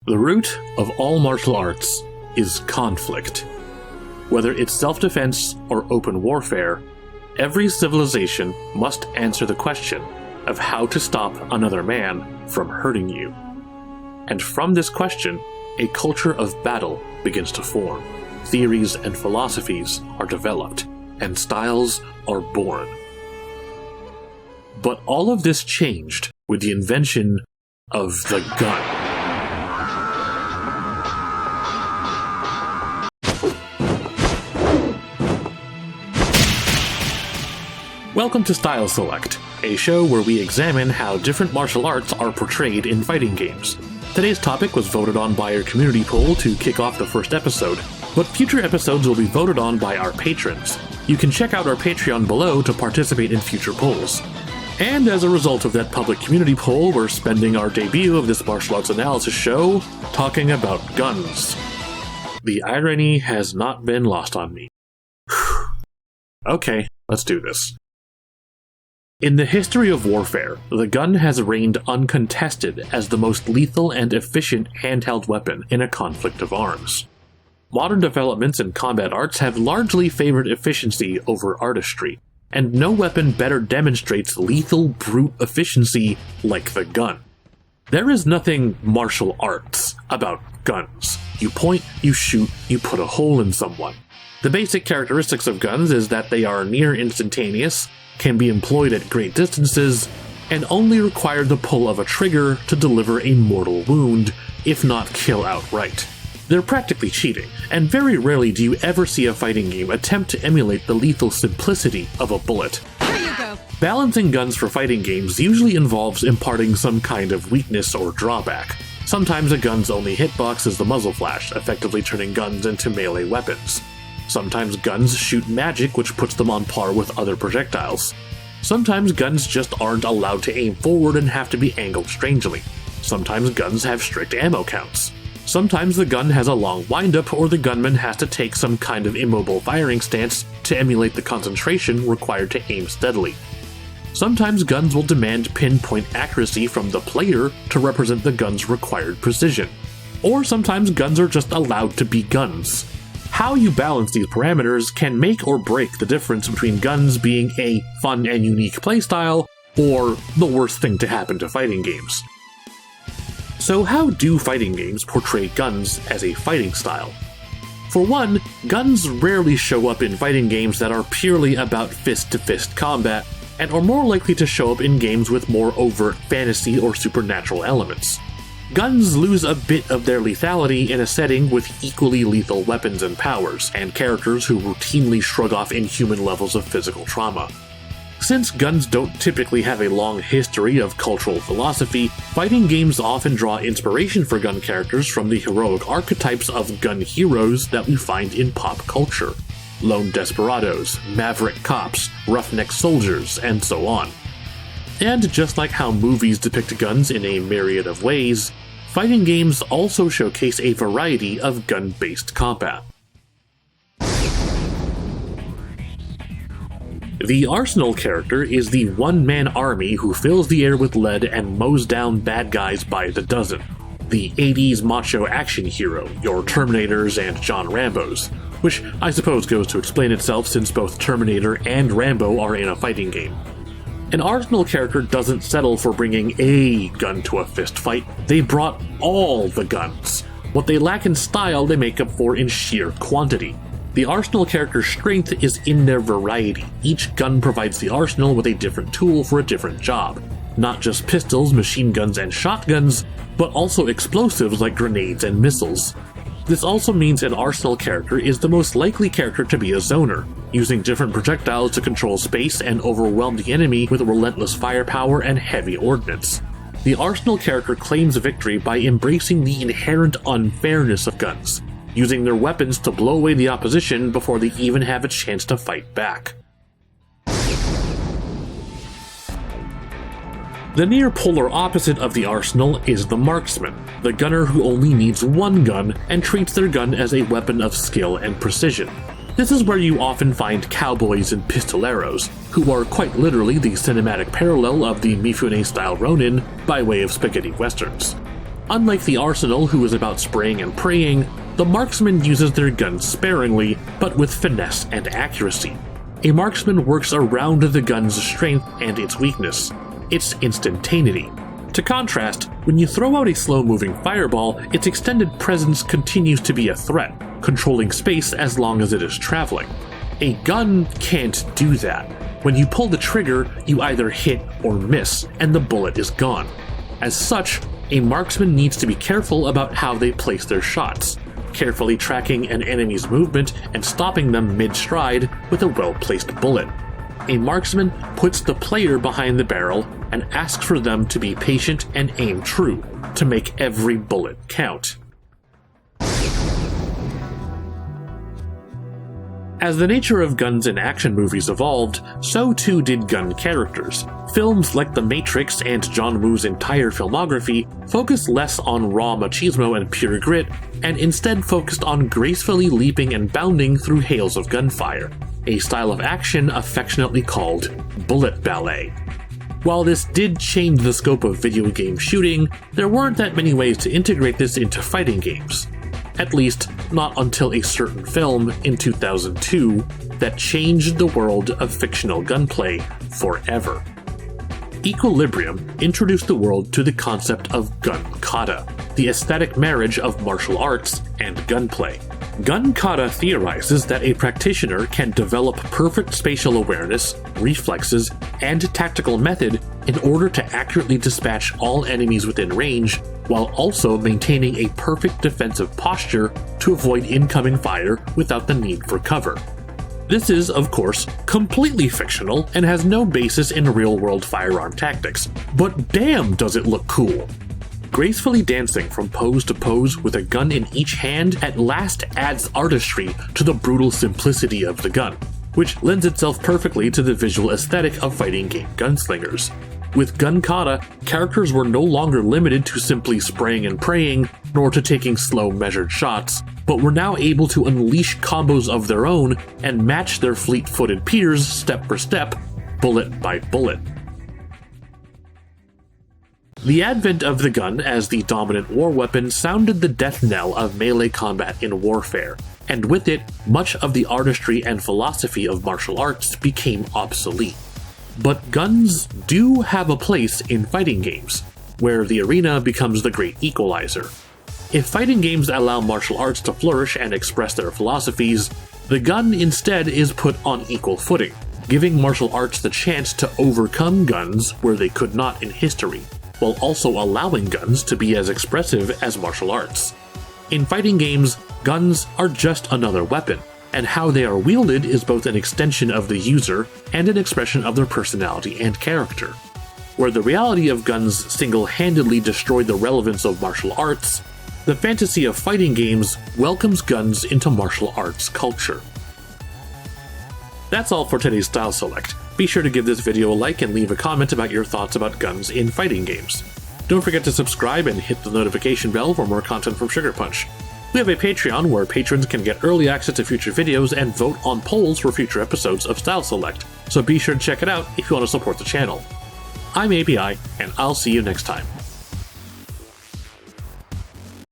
The root of all martial arts is conflict. Whether it's self-defense or open warfare, every civilization must answer the question of how to stop another man from hurting you. And from this question, a culture of battle begins to form. Theories and philosophies are developed, and styles are born. But all of this changed with the invention of the gun. Welcome to Style Select, a show where we examine how different martial arts are portrayed in fighting games. Today's topic was voted on by our community poll to kick off the first episode, but future episodes will be voted on by our patrons. You can check out our Patreon below to participate in future polls. And as a result of that public community poll, we're spending our debut of this martial arts analysis show talking about guns. The irony has not been lost on me. Okay, let's do this. In the history of warfare, the gun has reigned uncontested as the most lethal and efficient handheld weapon in a conflict of arms. Modern developments in combat arts have largely favored efficiency over artistry, and no weapon better demonstrates lethal brute efficiency like the gun. There is nothing martial arts about guns. You point, you shoot, you put a hole in someone. The basic characteristics of guns is that they are near instantaneous, can be employed at great distances, and only require the pull of a trigger to deliver a mortal wound, if not kill outright. They're practically cheating, and very rarely do you ever see a fighting game attempt to emulate the lethal simplicity of a bullet. Here you go. Balancing guns for fighting games usually involves imparting some kind of weakness or drawback. Sometimes a gun's only hitbox is the muzzle flash, effectively turning guns into melee weapons. Sometimes guns shoot magic, which puts them on par with other projectiles. Sometimes guns just aren't allowed to aim forward and have to be angled strangely. Sometimes guns have strict ammo counts. Sometimes the gun has a long windup, or the gunman has to take some kind of immobile firing stance to emulate the concentration required to aim steadily. Sometimes guns will demand pinpoint accuracy from the player to represent the gun's required precision. Or sometimes guns are just allowed to be guns. How you balance these parameters can make or break the difference between guns being a fun and unique playstyle, or the worst thing to happen to fighting games. So how do fighting games portray guns as a fighting style? For one, guns rarely show up in fighting games that are purely about fist-to-fist combat, and are more likely to show up in games with more overt fantasy or supernatural elements. Guns lose a bit of their lethality in a setting with equally lethal weapons and powers, and characters who routinely shrug off inhuman levels of physical trauma. Since guns don't typically have a long history of cultural philosophy, fighting games often draw inspiration for gun characters from the heroic archetypes of gun heroes that we find in pop culture. Lone desperados, maverick cops, roughneck soldiers, and so on. And just like how movies depict guns in a myriad of ways, fighting games also showcase a variety of gun-based combat. The Arsenal character is the one-man army who fills the air with lead and mows down bad guys by the dozen. The 80s macho action hero, your Terminators and John Rambos, which I suppose goes to explain itself since both Terminator and Rambo are in a fighting game. An Arsenal character doesn't settle for bringing a gun to a fist fight, they brought all the guns. What they lack in style, they make up for in sheer quantity. The Arsenal character's strength is in their variety. Each gun provides the Arsenal with a different tool for a different job. Not just pistols, machine guns, and shotguns, but also explosives like grenades and missiles. This also means an Arsenal character is the most likely character to be a zoner, using different projectiles to control space and overwhelm the enemy with relentless firepower and heavy ordnance. The Arsenal character claims victory by embracing the inherent unfairness of guns, using their weapons to blow away the opposition before they even have a chance to fight back. The near polar opposite of the Arsenal is the marksman, the gunner who only needs one gun and treats their gun as a weapon of skill and precision. This is where you often find cowboys and pistoleros, who are quite literally the cinematic parallel of the Mifune-style Ronin by way of spaghetti westerns. Unlike the arsenal, who is about spraying and praying, the marksman uses their guns sparingly, but with finesse and accuracy. A marksman works around the gun's strength and its weakness, its instantaneity. To contrast, when you throw out a slow-moving fireball, its extended presence continues to be a threat, controlling space as long as it is traveling. A gun can't do that. When you pull the trigger, you either hit or miss, and the bullet is gone. As such, a marksman needs to be careful about how they place their shots, carefully tracking an enemy's movement and stopping them mid-stride with a well-placed bullet. A marksman puts the player behind the barrel and asks for them to be patient and aim true, to make every bullet count. As the nature of guns in action movies evolved, so too did gun characters. Films like The Matrix and John Woo's entire filmography focused less on raw machismo and pure grit, and instead focused on gracefully leaping and bounding through hails of gunfire, a style of action affectionately called bullet ballet. While this did change the scope of video game shooting, there weren't that many ways to integrate this into fighting games. At least, not until a certain film in 2002 that changed the world of fictional gunplay forever. Equilibrium introduced the world to the concept of Gun-kata, the aesthetic marriage of martial arts and gunplay. Gun-kata theorizes that a practitioner can develop perfect spatial awareness, reflexes, and tactical method in order to accurately dispatch all enemies within range, while also maintaining a perfect defensive posture to avoid incoming fire without the need for cover. This is, of course, completely fictional and has no basis in real-world firearm tactics, but damn does it look cool! Gracefully dancing from pose to pose with a gun in each hand at last adds artistry to the brutal simplicity of the gun, which lends itself perfectly to the visual aesthetic of fighting game gunslingers. With Gun-kata, characters were no longer limited to simply spraying and praying, nor to taking slow measured shots, but were now able to unleash combos of their own and match their fleet-footed peers step for step, bullet by bullet. The advent of the gun as the dominant war weapon sounded the death knell of melee combat in warfare, and with it, much of the artistry and philosophy of martial arts became obsolete. But guns do have a place in fighting games, where the arena becomes the great equalizer. If fighting games allow martial arts to flourish and express their philosophies, the gun instead is put on equal footing, giving martial arts the chance to overcome guns where they could not in history, while also allowing guns to be as expressive as martial arts. In fighting games, guns are just another weapon, and how they are wielded is both an extension of the user and an expression of their personality and character. Where the reality of guns single-handedly destroyed the relevance of martial arts, the fantasy of fighting games welcomes guns into martial arts culture. That's all for today's Style Select. Be sure to give this video a like and leave a comment about your thoughts about guns in fighting games. Don't forget to subscribe and hit the notification bell for more content from Sugar Punch. We have a Patreon where patrons can get early access to future videos and vote on polls for future episodes of Style Select, so be sure to check it out if you want to support the channel. I'm ABI, and I'll see you next time.